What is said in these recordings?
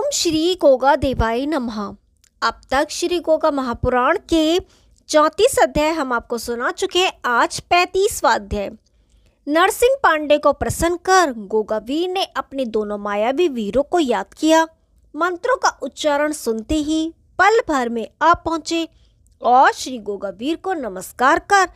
ओम श्री गोगा देवाय नमः। अब तक श्री गोगा महापुराण के 34 अध्याय हम आपको सुना चुके हैं। आज 35वां अध्याय। नरसिंह पांडे को प्रसन्न कर गोगावीर ने अपने दोनों मायावी वीरों को याद किया। मंत्रों का उच्चारण सुनते ही पल भर में आ पहुंचे और श्री गोगावीर को नमस्कार कर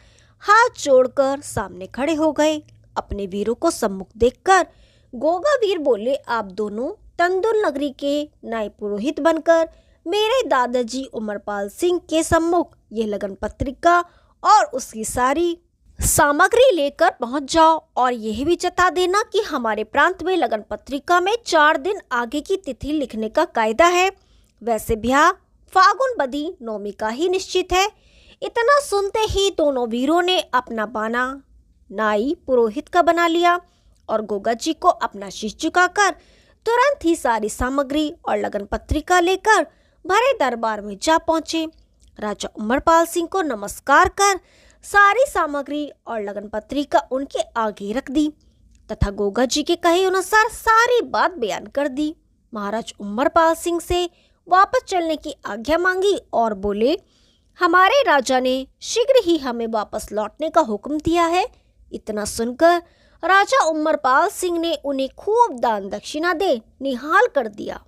हाथ जोड़कर सामने खड़े हो गए। अपने वीरों को सम्मुख देखकर गोगावीर बोले, आप दोनों तंदुल नगरी के नायब पुरोहित बनकर मेरे दादाजी उमरपाल सिंह के सम्मुख यह लगन पत्रिका और उसकी सारी सामग्री लेकर पहुंच जाओ और यह भी जता देना कि हमारे प्रांत में लगन पत्रिका में 4 दिन आगे की तिथि लिखने का कायदा है। वैसे ब्याह फागुन बदी नौमी का ही निश्चित है। इतना सुनते ही दोनों वीरों ने अपना बाना नाई पुरोहित का बना लिया और गोगा जी को अपना शीश झुकाकर तुरंत ही सारी सामग्री और लगन पत्रिका लेकर भरे दरबार में जा पहुंचे। राजा उमरपाल सिंह को नमस्कार कर सारी सामग्री और लगन पत्रिका उनके आगे रख दी तथा गोगा जी के कहे अनुसार सारी बात बयान कर दी। महाराज उमरपाल सिंह से वापस चलने की आज्ञा मांगी और बोले, हमारे राजा ने शीघ्र ही हमें वापस लौटने का हुक्म दिया है। इतना सुनकर राजा उमरपाल सिंह ने उन्हें खूब दान दक्षिणा दे निहाल कर दिया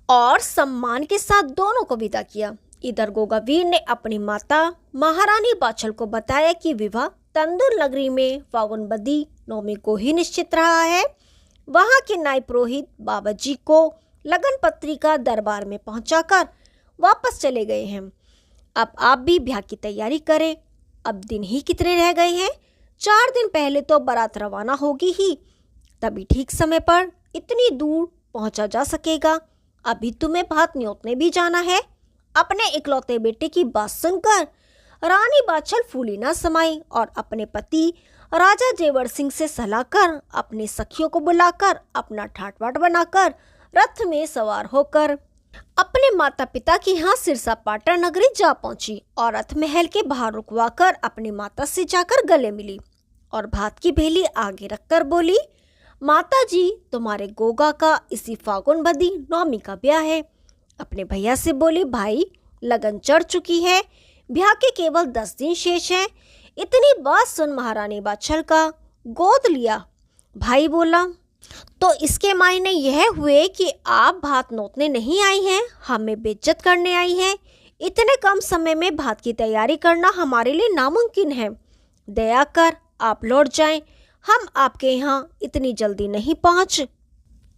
और सम्मान के साथ दोनों को विदा किया। इधर गोगावीर ने अपनी माता महारानी बाछल को बताया कि विवाह तंदुल नगरी में फागुन बदी नौमी को ही निश्चित रहा है। वहां के नायब पुरोहित बाबा जी को लगन पत्रिका दरबार में पहुंचाकर वापस चले गए हैं। अब आप भी ब्याह की तैयारी करें। अब दिन ही कितने रह गए हैं। 4 दिन पहले तो बारात रवाना होगी ही, तभी ठीक समय पर इतनी दूर पहुंचा जा सकेगा। अभी तुम्हें भात न्योतने भी जाना है। अपने इकलौते बेटे की बात सुनकर रानी बाछल फूली न समाई और अपने पति राजा जेवर सिंह से सलाह कर अपने सखियों को बुलाकर अपना ठाट-बाट बनाकर रथ में सवार होकर अपने माता पिता की यहाँ सिरसा पाटन नगरी जा पहुंची और रथ महल के बाहर रुकवाकर अपनी माता से जाकर गले मिली और भात की भेली आगे रखकर बोली, माता जी, तुम्हारे गोगा का इसी फागुन बदी नौमी का ब्याह है। अपने भैया से बोली, भाई लगन चढ़ चुकी है, ब्याह के केवल 10 दिन शेष हैं। इतनी बात सुन महारानी बाछल का गोद लिया। भाई बोला, तो इसके मायने यह हुए कि आप भात नोतने नहीं आई हैं, हमें बेइज्जत करने आई हैं। इतने कम समय में भात की तैयारी करना हमारे लिए नामुमकिन है। दया कर आप लौट जाएं, हम आपके यहाँ इतनी जल्दी नहीं पहुँच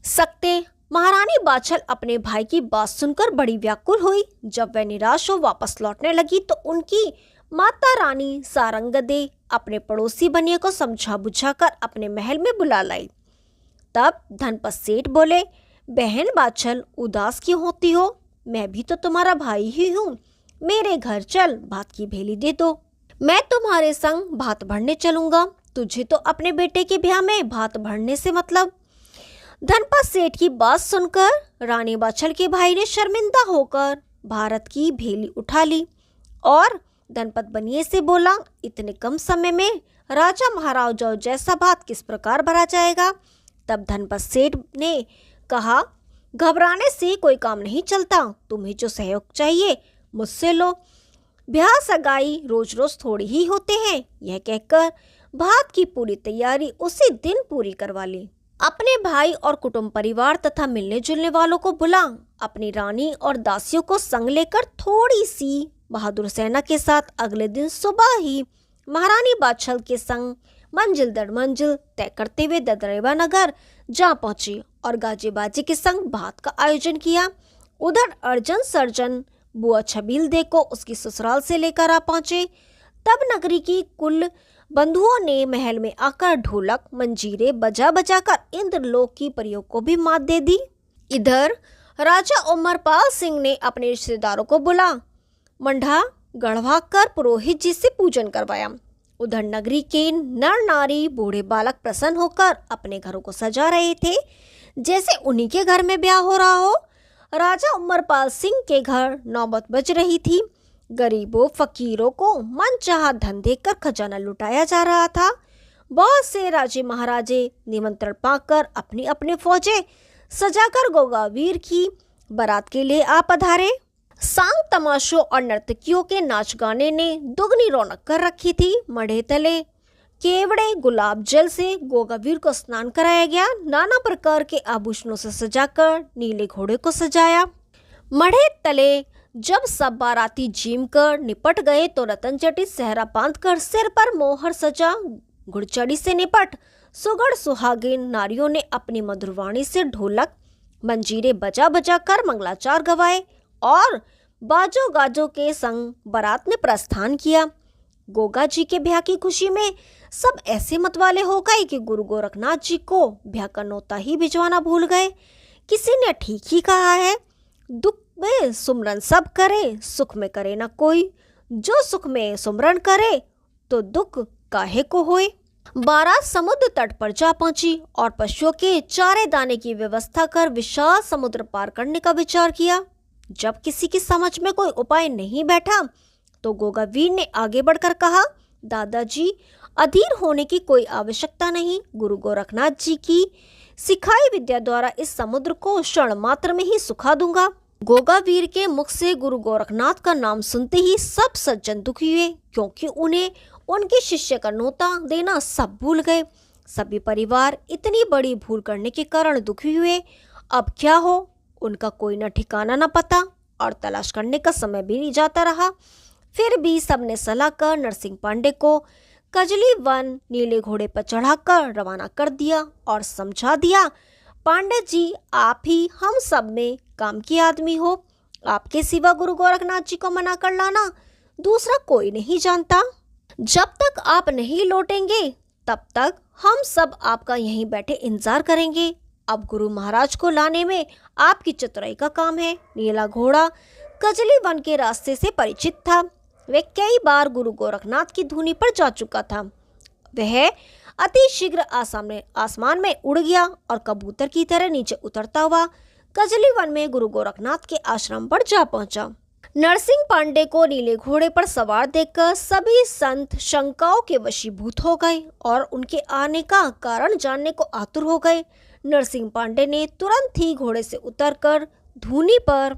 सकते। महारानी बाछल अपने भाई की बात सुनकर बड़ी व्याकुल हुई। जब वह निराश हो वापस लौटने लगी तो उनकी माता रानी सारंगदे अपने पड़ोसी बनिए को समझा बुझाकर अपने महल में बुला लाई। तब धनपत सेठ बोले, बहन बाछल उदास क्यों होती हो, मैं भी तो तुम्हारा भाई ही हूँ। मेरे घर चल, भात की भेली दे दो, मैं तुम्हारे संग भात भरने चलूंगा। तुझे तो अपने बेटे के ब्याह में भात भरने से मतलब। धनपत सेठ की बात सुनकर रानी बाछल के भाई ने शर्मिंदा होकर भारत की भेली उठा ली और धनपत बनिए से बोला, इतने कम समय में राजा महाराजाओं जैसा भात किस प्रकार भरा जाएगा। तब धनपत सेठ ने कहा, घबराने से कोई काम नहीं चलता, तुम्हें जो सहयोग चाहिए मुझसे लो। ब्याह सगाई रोज रोज थोड़ी ही होते हैं। यह कहकर भात की पूरी तैयारी उसी दिन पूरी करवा ली। अपने भाई और कुटुंब परिवार तथा मिलने जुलने वालों को बुला अपनी रानी और दासियों को संग लेकर थोड़ी सी बहादुर सेना के साथ अगले दिन सुबह ही महारानी बाछल के संग मंजिल दर मंजिल तय करते हुए ददरेवा नगर जा पहुंची और गाजे बाजे के संग भात का आयोजन किया। उधर अर्जन सर्जन बुआ छबील दे को उसकी ससुराल से लेकर आ पहुंचे। तब नगरी की कुल बंधुओं ने महल में आकर ढोलक मंजीरे बजा बजाकर इंद्रलोक की परियों को भी मात दे दी। इधर राजा उमरपाल सिंह ने अपने रिश्तेदारों को बुला मंडा गढ़वा कर पुरोहित जी से पूजन करवाया। उधर नगरी के नर नारी बूढ़े बालक प्रसन्न होकर अपने घरों को सजा रहे थे जैसे उन्हीं के घर में ब्याह हो रहा हो। राजा उमरपाल सिंह के घर नौबत बज रही थी। गरीबों फकीरों को मनचाहा धन देकर खजाना लुटाया जा रहा था। बहुत से राजे महाराजे निमंत्रण पाकर अपनी अपनी फौजें सजाकर गोगावीर की बारात के लिए आ पधारे। सांग तमाशों और नर्तकियों के नाच गाने ने दुगनी रौनक कर रखी थी। मढ़े तले केवड़े गुलाब जल से गोगावीर को स्नान कराया गया। नाना प्रकार के आभूषणों से सजाकर नीले घोड़े को सजाया। मढ़े तले जब सब बाराती जीम कर निपट गए तो रतन जटित सहरा बांधकर सिर पर मोहर सजा घुड़चड़ी से निपट सुगढ़ सुहागिन नारियों ने अपनी मधुरवाणी से ढोलक मंजीरे बजा बजा कर मंगलाचार गवाए और बाजो गाजो के संग बारात ने प्रस्थान किया। गोगा जी के ब्याह की खुशी में सब ऐसे मतवाले हो गए कि गुरु गोरखनाथ जी को ब्याह का नौता ही भिजवाना भूल गए। किसी ने ठीक ही कहा है, दुख में सुमरन सब करे, सुख में करे न कोई। जो सुख में सुमरन करे तो दुख काहे को होए। बारात समुद्र तट पर जा पहुंची और पशुओं के चारे दाने की व्यवस्था कर विशाल समुद्र पार करने का विचार किया। जब किसी की समझ में कोई उपाय नहीं बैठा तो गोगावीर ने आगे बढ़कर कहा, दादाजी अधीर होने की कोई आवश्यकता नहीं। गुरु गोरखनाथ जी की सिखाई विद्या द्वारा इस समुद्र को क्षण मात्र में ही सुखा दूंगा। गोगावीर के मुख से गुरु गोरखनाथ का नाम सुनते ही सब सज्जन दुखी हुए, क्योंकि उन्हें उनके शिष्य का नौता देना सब भूल गए। सभी परिवार इतनी बड़ी भूल करने के कारण दुखी हुए। अब क्या हो, उनका कोई न ठिकाना न पता और तलाश करने का समय भी नहीं जाता रहा। फिर भी सबने सलाह कर नरसिंह पांडे को कजली वन नीले घोड़े पर चढ़ाकर रवाना कर दिया और समझा दिया, पांडे जी आप ही हम सब में काम के आदमी हो। आपके सिवा गुरु गोरखनाथ जी को मना कर लाना दूसरा कोई नहीं जानता। जब तक आप नहीं लौटेंगे तब तक हम सब आपका यहीं बैठे इंतजार करेंगे। अब गुरु महाराज को लाने में आपकी चतुराई का काम है। नीला घोड़ा कजली वन के रास्ते से परिचित था। वह कई बार गुरु गोरखनाथ की धुनी पर जा चुका था। वह अति शीघ्र आसमान में उड़ गया और कबूतर की तरह नीचे उतरता हुआ कजली वन में गुरु गोरखनाथ के आश्रम पर जा पहुंचा। नरसिंह पांडे को नीले घोड़े पर सवार देखकर सभी संत शंकाओं के वशीभूत हो गए और उनके आने का कारण जानने को आतुर हो गए। नरसिंह पांडे ने तुरंत ही घोड़े से उतरकर धूनी पर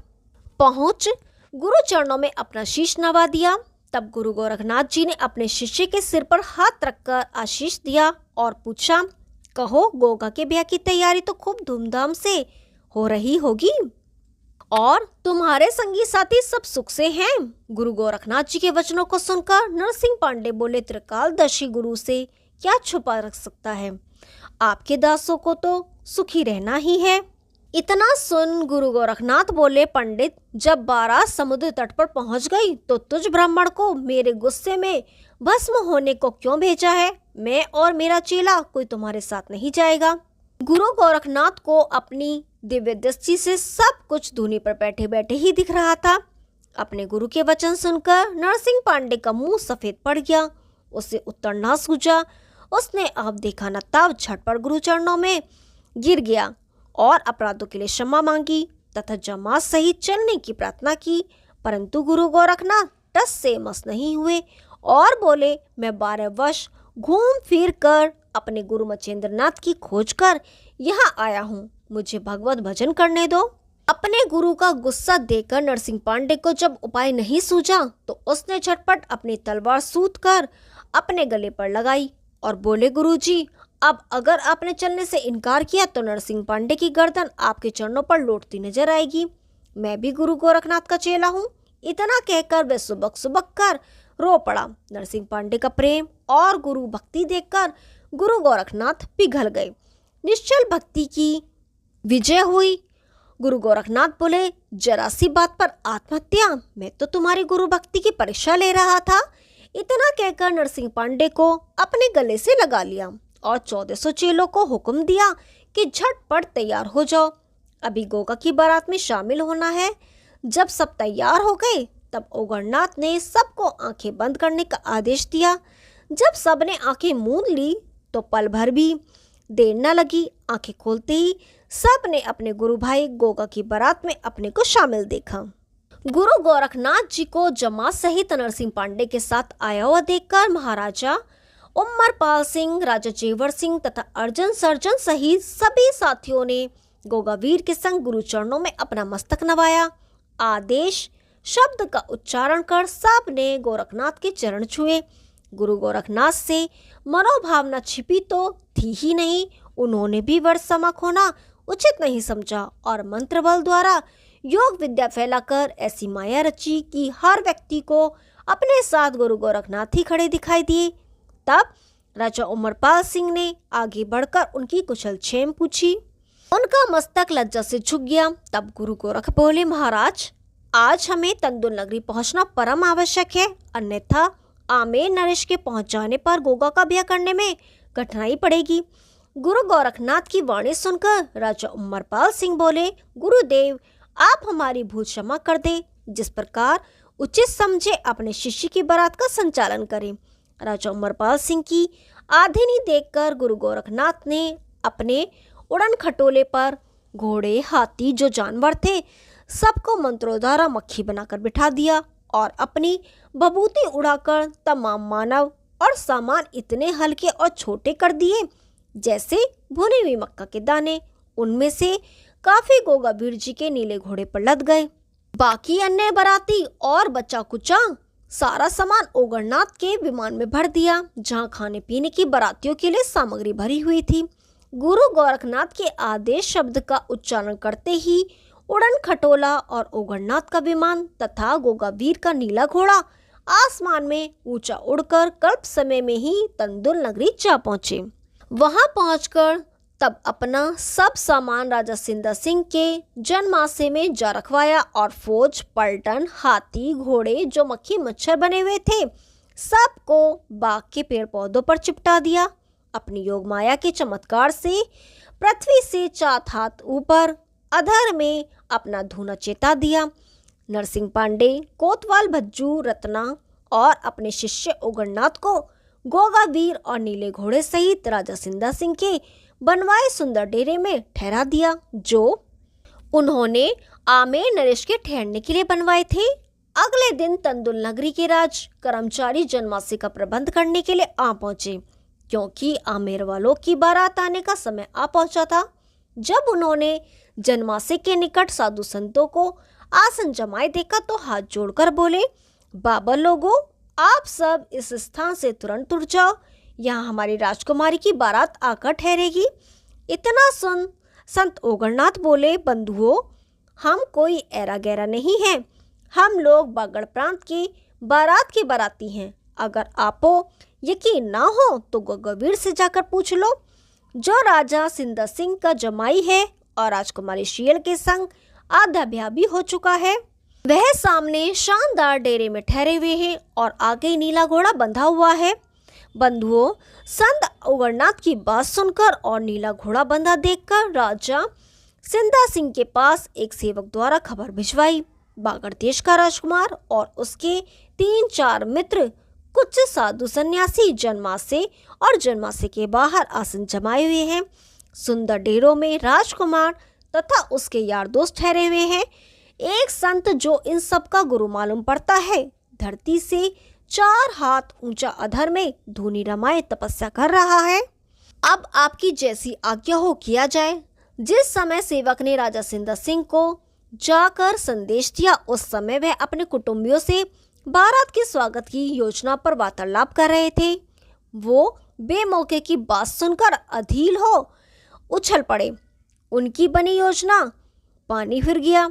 पहुंच गुरु चरणों में अपना शीश नवा दिया। तब गुरु गोरखनाथ जी ने अपने शिष्य के सिर पर हाथ रखकर आशीष दिया और पूछा, कहो गोगा के ब्याह की तैयारी तो खूब धूमधाम से हो रही होगी और तुम्हारे संगी साथी सब सुख से हैं। गुरु गोरखनाथ जी के वचनों को सुनकर नरसिंह पांडे बोले, त्रिकालदर्शी गुरु से क्या छुपा रख सकता है, आपके दासों को तो सुखी रहना ही है। इतना सुन गुरु गोरखनाथ बोले, पंडित जब बारात समुद्र तट पर पहुंच गई तो तुझ ब्राह्मण को मेरे गुस्से में भस्म होने को क्यों भेजा है? मैं और मेरा चेला कोई तुम्हारे साथ नहीं जाएगा। गुरु गोरखनाथ को अपनी दिव्य दृष्टि से सब कुछ धूनी पर बैठे बैठे ही दिख रहा था। अपने गुरु के वचन सुनकर नरसिंह पांडे का मुंह सफेद पड़ गया। उसे उत्तर ना सूझा। उसने अब देखा न तब झटपट गुरु चरणों में गिर गया और अपराधों के लिए क्षमा मांगी तथा जमात सहित चलने की प्रार्थना की। परंतु गुरु गोरखनाथ टस से मस नहीं हुए और बोले, मैं 12 वर्ष घूम फिर कर अपने गुरु मचेंद्रनाथ की खोज कर यहाँ आया हूँ, मुझे भगवत भजन करने दो। अपने गुरु का गुस्सा देखकर नरसिंह पांडे को जब उपाय नहीं सूझा तो उसने झटपट अपनी तलवार सूत कर अपने गले पर लगाई और बोले, गुरुजी अब अगर आपने चलने से इनकार किया तो नरसिंह पांडे की गर्दन आपके चरणों पर लौटती नजर आएगी। मैं भी गुरु गोरखनाथ का चेला हूँ। इतना कहकर वह सुबक सुबक कर रो पड़ा। नरसिंह पांडे का प्रेम और गुरु भक्ति देखकर गुरु गोरखनाथ पिघल गए। निश्चल भक्ति की विजय हुई। गुरु गोरखनाथ बोले, जरा सी बात पर आत्महत्या? मैं तो तुम्हारी गुरु भक्ति की परीक्षा ले रहा था। इतना कहकर नरसिंह पांडे को अपने गले से लगा लिया और 1400 चेलों को हुक्म दिया कि झटपट तैयार हो जाओ, अभी गोगा की बारात में शामिल होना है। जब सब तैयार हो गए तब ओगरनाथ ने सबको आंखें बंद करने का आदेश दिया। जब सबने आंखें मूंद ली तो पल भर भी देर न लगी। आंखें खोलते ही सब ने अपने गुरु भाई गोगा की बारात में अपने को शामिल देखा। गुरु गोरखनाथ जी को जमात सहित नरसिंह पांडे के साथ आया हुआ देखकर महाराजा उमरपाल सिंह, राजा जेवर सिंह तथा अर्जुन सर्जन सहित सभी साथियों ने गोगावीर के संग गुरु चरणों में अपना मस्तक नवाया। आदेश शब्द का उच्चारण कर सब ने गोरखनाथ के चरण छुए। गुरु गोरखनाथ से मनोभावना छिपी तो थी ही नहीं। उन्होंने भी वर्ष समा खोना उचित नहीं समझा और मंत्र बल द्वारा योग विद्या फैलाकर ऐसी माया रची कि हर व्यक्ति को अपने साथ गुरु गोरखनाथ ही खड़े दिखाई दिए। तब राजा उमरपाल सिंह ने आगे बढ़कर उनकी कुशल क्षेम पूछी। उनका मस्तक लज्जा से झुक गया। तब गुरु गोरख बोले, महाराज, आज हमें तंदुल नगरी पहुंचना परम आवश्यक है, अन्यथा आमेर नरेश के पहुंच जाने पर गोगा का ब्याह करने में कठिनाई पड़ेगी। गुरु गोरखनाथ की वाणी सुनकर राजा उमरपाल सिंह बोले, गुरुदेव, आप हमारी भूल क्षमा कर दे। जिस प्रकार उचित समझे अपने शिष्य की बारात का संचालन करें। राजा उमरपाल सिंह की आधीनी देखकर गुरु गोरखनाथ ने अपने उड़न खटोले पर घोड़े, हाथी, जो जानवर थे, सबको मंत्रों द्वारा मक्खी बनाकर बिठा दिया और अपनी बबूती उड़ाकर तमाम मानव और सामान इतने हल्के और छोटे कर दिए जैसे भुनी हुई मक्का के दाने। उनमें से काफी गोगावीर जी के नीले घोड़े पर लद गए। बाकी अन्य बाराती और बचा कुचा सारा सामान ओगरनाथ के विमान में भर दिया, जहां खाने पीने की बारातियों के लिए सामग्री भरी हुई थी। गुरु गोरखनाथ के आदेश शब्द का उच्चारण करते ही उड़न खटोला और ओगरनाथ का विमान तथा गोगावीर का नीला घोड़ा आसमान में ऊंचा उड़कर कल्प समय में ही तंदुल नगरी जा पहुंचे। वहां पहुंचकर तब अपना सब सामान राजा सिंदा सिंह के जनमासे में जा रखवाया और फौज, पलटन, हाथी, घोड़े, जो मक्खी मच्छर बने हुए थे, सबको बाग के पेड़ पौधों पर चिपटा दिया। अपनी योग माया के चमत्कार से पृथ्वी से 4 हाथ ऊपर अधर में अपना धूना चेता दिया। नरसिंह पांडे, कोतवाल भज्जू, रत्ना और अपने शिष्य ओगरनाथ को गोगावीर और नीले घोड़े सहित राजा सिंदा सिंह के बनवाए सुंदर डेरे में ठहरा दिया, जो उन्होंने आमेर नरेश के ठहरने के लिए बनवाए थे। अगले दिन तंदुल नगरी के राज कर्मचारी जनमासे का प्रबंध करने के लिए आ पहुंचे, क्योंकि आमेर वालों की बारात आने का समय आ पहुंचा था। जब उन्होंने जनमासे के निकट साधु संतों को आसन जमाए देखा तो हाथ जोड़कर बोले, बाबा लोगों, आप सब इस स्थान से तुरंत उठ जाओ, यहाँ हमारी राजकुमारी की बारात आकर ठहरेगी। इतना सुन संत ओगरनाथ बोले, बंधुओं, हम कोई ऐरा गैरा नहीं है, हम लोग बागड़ प्रांत की बारात के बाराती हैं। अगर आपको यकीन ना हो तो गोगावीर से जाकर पूछ लो, जो राजा सिंदा सिंह का जमाई है और राजकुमारी शियल के संग आधा ब्याह भी हो चुका है। वह सामने शानदार डेरे में ठहरे हुए हैं और आगे नीला घोड़ा बंधा हुआ है। बंधुओं, संत ओगरनाथ की बात सुनकर और नीला घोड़ा बंधा देखकर राजा सिंदा सिंह के पास एक सेवक द्वारा खबर भिजवाई। बागड़ देश का राजकुमार और उसके 3-4 मित्र, कुछ साधु सन्यासी जनमासे और जनमासे के बाहर आसन जमाए हुए हैं। सुंदर डेरों में राजकुमार तथा उसके यार दोस्त ठहरे हुए हैं। एक संत जो इन सब का गुरु मालूम पड़ता है, धरती से 4 हाथ ऊंचा अधर में धूनी रमाए तपस्या कर रहा है। अब आपकी जैसी आज्ञा हो किया जाए। जिस समय सेवक ने राजा सिंदा सिंह को जाकर संदेश दिया, उस समय वह अपने कुटुंबियों से बारात के स्वागत की योजना पर वार्तालाप कर रहे थे। वो बेमौके की बात सुनकर अधीर हो उछल पड़े। उनकी बनी योजना पानी फिर गया।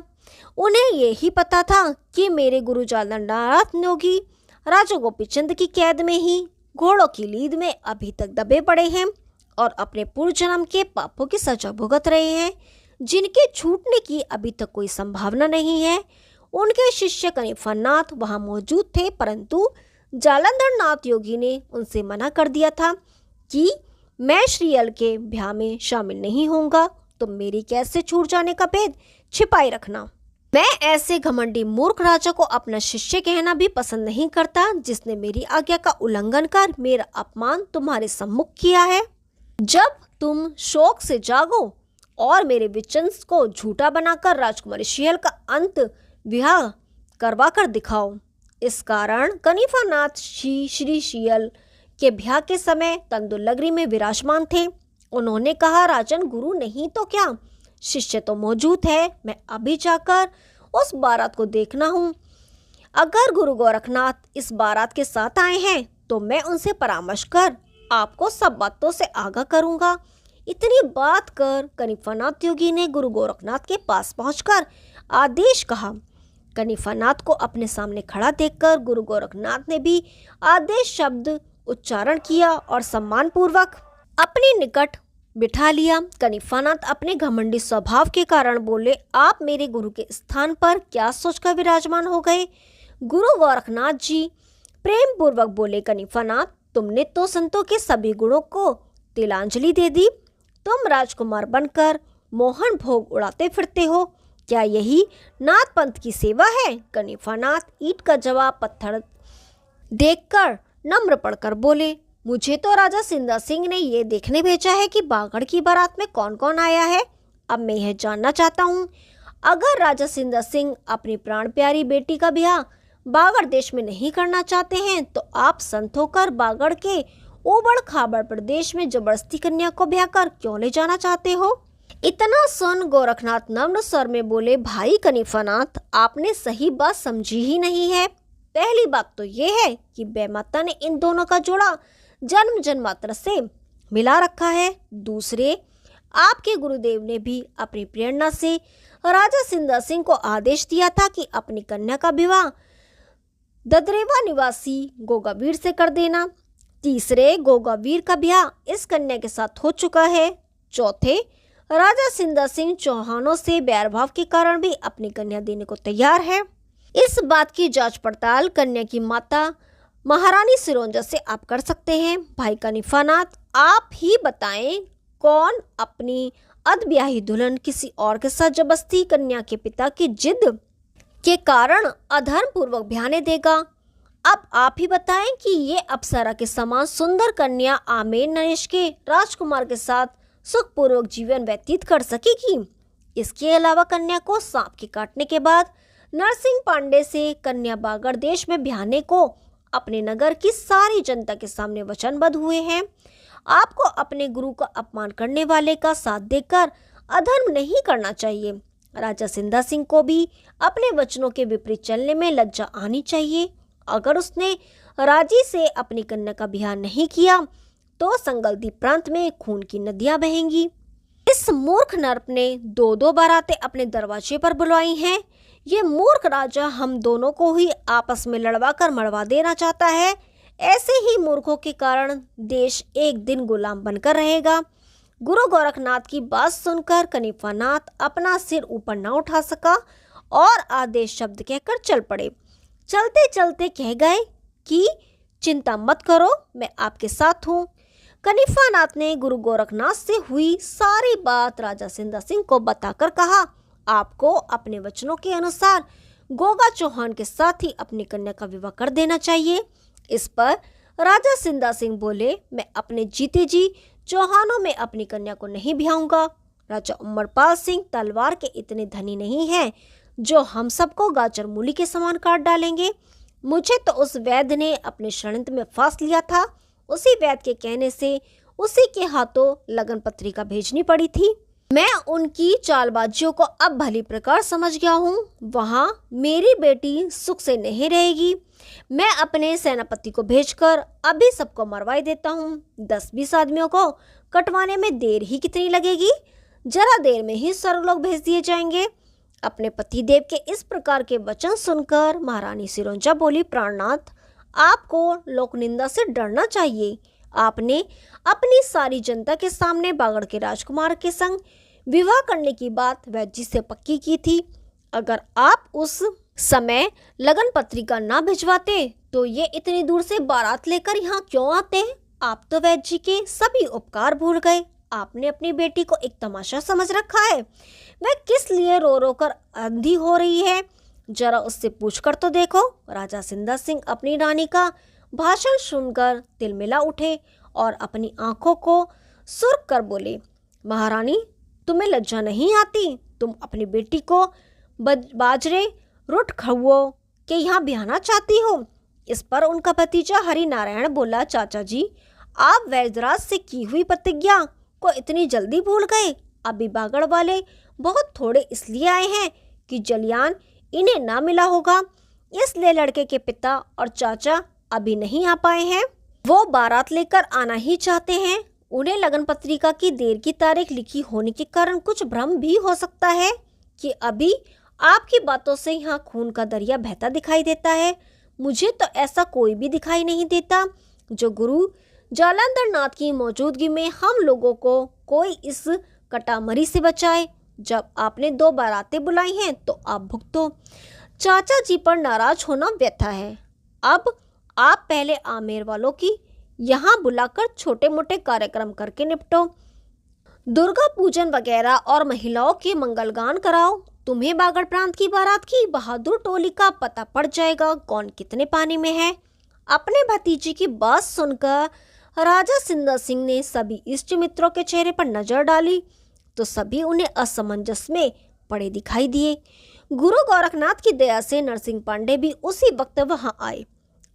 उन्हें यही पता था कि मेरे गुरु जालंधरनाथ योगी राजा गोपीचंद की कैद में ही घोड़ों की लीद में अभी तक दबे पड़े हैं और अपने पूर्व जन्म के पापों की सजा भुगत रहे हैं, जिनके छूटने की अभी तक कोई संभावना नहीं है। उनके शिष्य कनिफरनाथ वहां मौजूद थे, परंतु जालंधरनाथ योगी ने उनसे मना कर दिया था कि मैं श्रीयल के ब्याह में शामिल नहीं होऊंगा, तो मेरी कैद से छूट जाने का भेद छिपाए रखना। मैं ऐसे घमंडी मूर्ख राजा को अपना शिष्य कहना भी पसंद नहीं करता, जिसने मेरी आज्ञा का उल्लंघन कर मेरा अपमान तुम्हारे सम्मुख किया है। जब तुम शोक से जागो और मेरे वचन को झूठा बनाकर राजकुमारी शियल का अंत विवाह करवा कर दिखाओ। इस कारण कनिफरनाथ श्री शियल के ब्याह के समय तंदुल नगरी में विराजमान थे। उन्होंने कहा, राजन, गुरु नहीं तो क्या, शिष्य तो मौजूद है, मैं अभी जाकर उस बारात को देखना हूँ। अगर गुरु गोरखनाथ इस बारात के साथ आए हैं तो मैं उनसे परामर्श कर आपको सब बातों से आगाह करूँगा। इतनी बात कर कनिफानाथ योगी ने गुरु गोरखनाथ के पास पहुंचकर आदेश कहा। कनिफानाथ को अपने सामने खड़ा देखकर गुरु गोरखनाथ ने भी आदेश शब्द उच्चारण किया और सम्मानपूर्वक अपने निकट बिठा लिया। कनिफानाथ अपने घमंडी स्वभाव के कारण बोले, आप मेरे गुरु के स्थान पर क्या सोचकर विराजमान हो गए? गुरु गोरखनाथ जी प्रेम पूर्वक बोले, कनिफानाथ, तुमने तो संतों के सभी गुणों को तिलांजलि दे दी। तुम राजकुमार बनकर मोहन भोग उड़ाते फिरते हो, क्या यही नाथ पंथ की सेवा है? कनिफानाथ ईंट का जवाब पत्थर देखकर नम्र पड़कर बोले, मुझे तो राजा सिंदा सिंह ने ये देखने भेजा है कि बागड़ की बारात में कौन कौन आया है। अब मैं यह जानना चाहता हूँ, अगर राजा सिंदा सिंह अपनी प्राण प्यारी बेटी का ब्याह बागड़ देश में नहीं करना चाहते हैं तो आप संत होकर बागड़ के ऊबड़ खाबड़ प्रदेश में जबरदस्ती कन्या को ब्याह कर क्यों ले जाना चाहते हो? इतना सुन गोरखनाथ नम्र स्वर में बोले, भाई कनिफानाथ, आपने सही बात समझी ही नहीं है। पहली बात तो ये है कि बेमाता ने इन दोनों का जोड़ा जन्म जन्मांतर से मिला रखा है। दूसरे, आपके गुरुदेव ने भी अपनी प्रेरणा से राजा सिंदा सिंह को आदेश दिया था कि अपनी कन्या का विवाह ददरेवा निवासी गोगावीर से कर देना। तीसरे, गोगावीर का ब्याह इस कन्या के साथ हो चुका है। चौथे, राजा सिंदा सिंह चौहानों से बैर भाव के कारण भी अपनी कन्या देने को तैयार है। इस बात की जांच पड़ताल कन्या की माता महारानी सिरोंजा से आप कर सकते हैं। भाई कनिफानाथ, आप ही बताएं, कौन अपनी अधब्याही दुल्हन किसी और के साथ जबरदस्ती कन्या के पिता की जिद के कारण अधर्म पूर्वक ब्याहने देगा? अब आप ही बताएं कि ये अप्सरा के समान सुंदर कन्या आमेर नरेश के राजकुमार के साथ सुखपूर्वक जीवन व्यतीत कर सकेगी? इसके अलावा कन्या को सांप के काटने के बाद नरसिंह पांडे से कन्या बागड़ देश में ब्याहने को अपने नगर की सारी जनता के सामने वचनबद्ध हुए हैं। आपको अपने गुरु का अपमान करने वाले का साथ देकर अधर्म नहीं करना चाहिए। राजा सिंदा सिंह को भी अपने वचनों के विपरीत चलने में लज्जा आनी चाहिए। अगर उसने राजी से अपनी कन्या का ब्याह नहीं किया तो संगलदीप प्रांत में खून की नदियां बहेंगी। इस मूर्ख नर्प ने दो दो बारातें अपने दरवाजे पर बुलवाई हैं। ये मूर्ख राजा हम दोनों को ही आपस में लड़वा कर मरवा देना चाहता है। ऐसे ही मूर्खों के कारण देश एक दिन गुलाम बनकर रहेगा। गुरु गोरखनाथ की बात सुनकर कनिफानाथ अपना सिर ऊपर न उठा सका और आदेश शब्द कहकर चल पड़े। चलते चलते कह गए कि चिंता मत करो, मैं आपके साथ हूँ। कनिफानाथ ने गुरु गोरखनाथ से हुई सारी बात राजा सिंदा सिंह को बताकर कहा, आपको अपने वचनों के अनुसार गोगा चौहान के साथ ही अपनी कन्या का विवाह कर देना चाहिए। इस पर राजा सिंदा सिंह बोले, मैं अपने जीते जी चौहानों में अपनी कन्या को नहीं ब्याहूंगा। राजा उमरपाल सिंह तलवार के इतने धनी नहीं हैं जो हम सबको गाजर मूली के समान काट डालेंगे। मुझे तो उस वैद्य ने अपने षड्यंत्र में फांस लिया था। उसी वैद्य के कहने से उसी के हाथों लगन पत्रिका भेजनी पड़ी थी। मैं उनकी चालबाजियों को अब भली प्रकार समझ गया हूँ। वहाँ मेरी बेटी सुख से नहीं रहेगी। मैं अपने सेनापति को भेजकर अभी सबको मरवाई देता हूँ। 10-20 आदमियों को कटवाने में देर ही कितनी लगेगी? जरा देर में ही सर्वलोक भेज दिए जाएंगे। अपने पतिदेव के इस प्रकार के वचन सुनकर महारानी सिरोंजा बोली, प्राणनाथ, आपको लोक निंदा से डरना चाहिए। आपने अपनी सारी जनता के सामने बागड़ के राजकुमार के संग विवाह करने की बात वैद्य जी से पक्की की थी। अगर आप उस समय लगन पत्रिका ना भिजवाते तो ये इतनी दूर से बारात लेकर यहाँ क्यों आते? आप तो वैद्य जी के सभी उपकार भूल गए। आपने अपनी बेटी को एक तमाशा समझ रखा है। वह किस लिए रो रो कर अंधी हो रही है, जरा उससे पूछकर तो देखो। राजा सिंदा सिंह अपनी रानी का भाषण सुनकर तिलमिला उठे और अपनी आंखों को सुर्ख कर बोले, महारानी, तुम्हें लज्जा नहीं आती? तुम अपनी बेटी को बाजरे रुट खहुओं के यहाँ ब्याहना चाहती हो? इस पर उनका भतीजा हरि नारायण बोला, चाचा जी, आप वैद्यराज से की हुई प्रतिज्ञा को इतनी जल्दी भूल गए? अभी बागड़ वाले बहुत थोड़े इसलिए आए हैं कि जलियान इन्हें ना मिला होगा, इसलिए लड़के के पिता और चाचा अभी नहीं आ पाए हैं। वो बारात लेकर आना ही चाहते हैं। उन्हें लगन पत्रिका की देर की तारीख लिखी होने के कारण कुछ भ्रम भी हो सकता है कि अभी आपकी बातों से यहाँ खून का दरिया बहता दिखाई देता है। मुझे तो ऐसा कोई भी दिखाई नहीं देता जो गुरु जालंधर नाथ की मौजूदगी में हम लोगों को कोई इस कटामरी से बचाए। जब आपने 2 बारातें बुलाई हैं तो आप भुगतो। चाचा जी पर नाराज होना व्यथा है। अब आप पहले आमेर वालों की यहाँ बुलाकर छोटे मोटे कार्यक्रम करके निपटो, दुर्गा पूजन वगैरह और महिलाओं के मंगलगान कराओ। तुम्हें बागड़ प्रांत की बारात की बहादुर टोली का पता पड़ जाएगा कौन कितने पानी में है। अपने भतीजे की बात सुनकर राजा सिंदर सिंह ने सभी इष्ट मित्रों के चेहरे पर नजर डाली तो सभी उन्हें असमंजस में पड़े दिखाई दिए। गुरु गोरखनाथ की दया से नरसिंह पांडे भी उसी वक्त वहां आए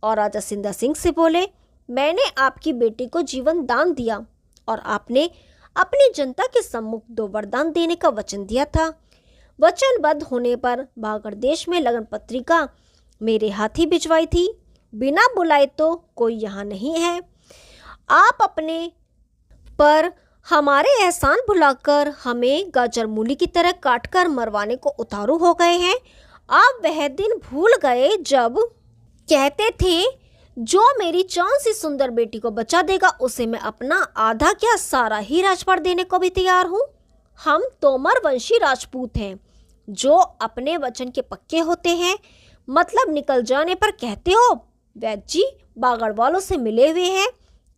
और राजा सिंदर सिंह से बोले, मैंने आपकी बेटी को जीवन दान दिया और आपने अपनी जनता के सम्मुख 2 वरदान देने का वचन दिया था। वचनबद्ध होने पर बागड़ देश में लगन पत्रिका मेरे हाथ ही भिजवाई थी। बिना बुलाए तो कोई यहाँ नहीं है। आप अपने पर हमारे एहसान भुलाकर हमें गाजर मूली की तरह काटकर मरवाने को उतारू हो गए हैं। आप वह दिन भूल गए जब कहते थे जो मेरी चांद सी सुंदर बेटी को बचा देगा उसे मैं अपना आधा क्या सारा ही राजपाट देने को भी तैयार हूँ। हम तोमर वंशी राजपूत हैं जो अपने वचन के पक्के होते हैं। मतलब निकल जाने पर कहते हो वैद्य जी बागड़ वालों से मिले हुए हैं।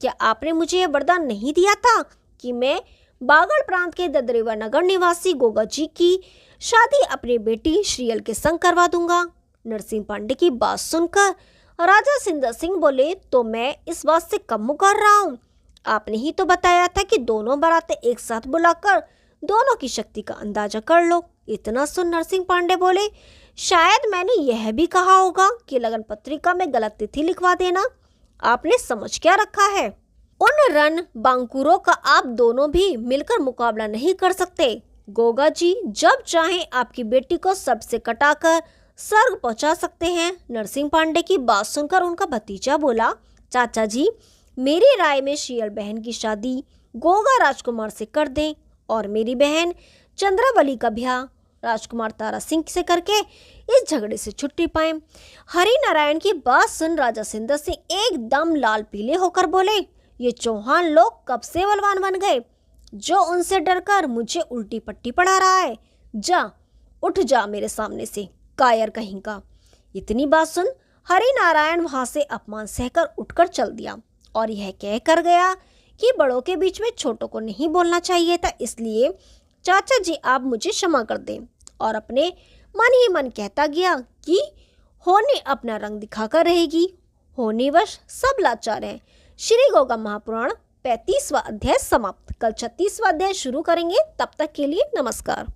क्या आपने मुझे यह वरदान नहीं दिया था कि मैं बागड़ प्रांत के ददरेवा नगर निवासी गोगा जी की शादी अपनी बेटी श्रीयल के संग करवा दूंगा। नरसिंह पांडे की बात सुनकर राजा सिंदर सिंह बोले, तो मैं इस बात से कम मुकर रहा हूँ। आपने ही तो बताया था कि दोनों बारातें एक साथ बुलाकर दोनों की शक्ति का अंदाजा कर लो। इतना सुन नरसिंह पांडे बोले, शायद मैंने यह भी कहा होगा कि लगन पत्रिका में गलत तिथि लिखवा देना। आपने समझ क्या रखा है? उन रण बांकुरों का आप दोनों भी मिलकर मुकाबला नहीं कर सकते। गोगा जी जब चाहें आपकी बेटी को सबसे कटाकर स्वर्ग पहुंचा सकते हैं। नरसिंह पांडे की बात सुनकर उनका भतीजा बोला, चाचा जी मेरी राय में श्रीयल बहन की शादी गोगा राजकुमार से कर दें और मेरी बहन चंद्रावली का ब्याह राजकुमार तारा सिंह से करके इस झगड़े से छुट्टी पाए। हरि नारायण की बात सुन राजा सिंदर सिंह एकदम लाल पीले होकर बोले, ये चौहान लोग कब से बलवान बन गए जो उनसे डरकर मुझे उल्टी पट्टी पढ़ा रहा है। जा उठ जा मेरे सामने से, कायर कहीं का। इतनी बात सुन हरि नारायण वहां से अपमान सहकर उठकर चल दिया और यह कह कर गया कि बड़ों के बीच में छोटों को नहीं बोलना चाहिए था, इसलिए चाचा जी आप मुझे क्षमा कर दें। और अपने मन ही मन कहता गया कि होने अपना रंग दिखाकर रहेगी, होने वश सब लाचार हैं। श्री गोगा महापुराण 35वां अध्याय समाप्त। कल 36वां अध्याय शुरू करेंगे। तब तक के लिए नमस्कार।